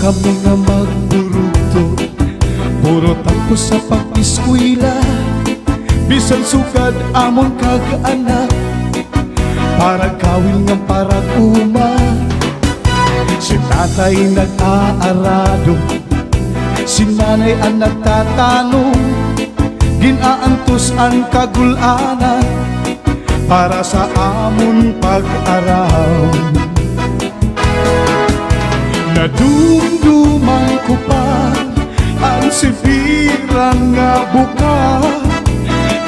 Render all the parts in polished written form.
kami nga magburugto, puro tapos sa pag-iskwila. Bisan sugad amon kag-anak, para gawin nga para uma. Si tatay nag-aarado, si nanay ang nagtatanong, ginaantos ang kagulanan para sa amon pag-araw. Nadumduman ko pa ang sibiran nga buka,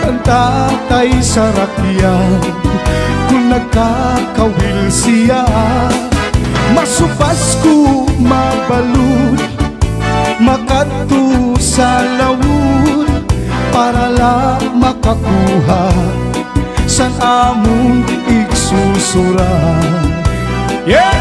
ang tatay sa rakyan kung nagkakawil siya. Masubas ko mabalud, makadto sa lawud, para lang makakuha sa among igsusura. Yeah!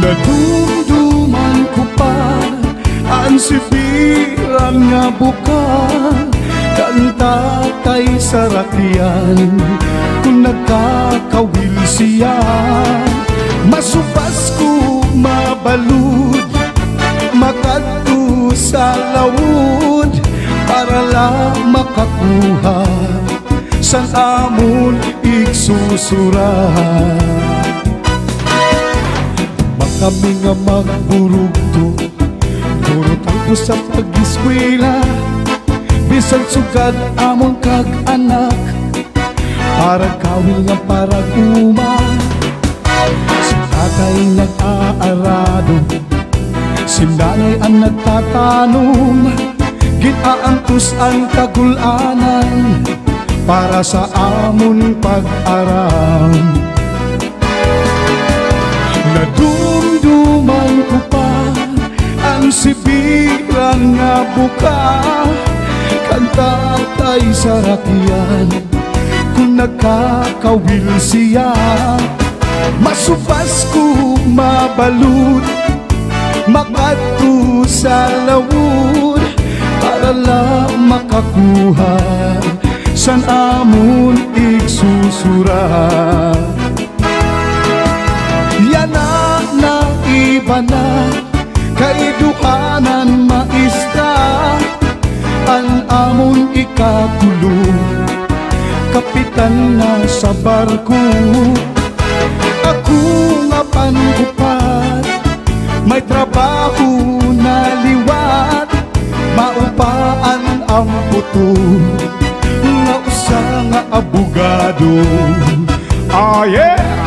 Nadumduman ko pa ang sibiran nga buka, kang tatay sa rakyan kung nagkakawil siya. Masubas ko mabalud, makadto sa lawud, para lang makakuha sa amon igsusura. Kami nga magburugto, puro tapos sa pag-iskwela. Bisan sugad amon kag-anak, para gawin nga para uma. Si tatay nag-aarado, si nanay ang nagtatanong, ginaantos ang kagulanan para sa amon pag-aral. Nadumduman ko pa ang sibiran nga buka, kang tatay sa rakyan kung nagkakawil siya. Masubas ko mabalud, makadto sa lawud, para lang makakuha sa amon igsusura. Yana na iba na, kaiduhanan maista, ang amon ikatulong, kapitan na sa barko. Ako nga panupat, may trabaho na liwat, maupaan ang puto, nga usa nga abogado. Ah yeah!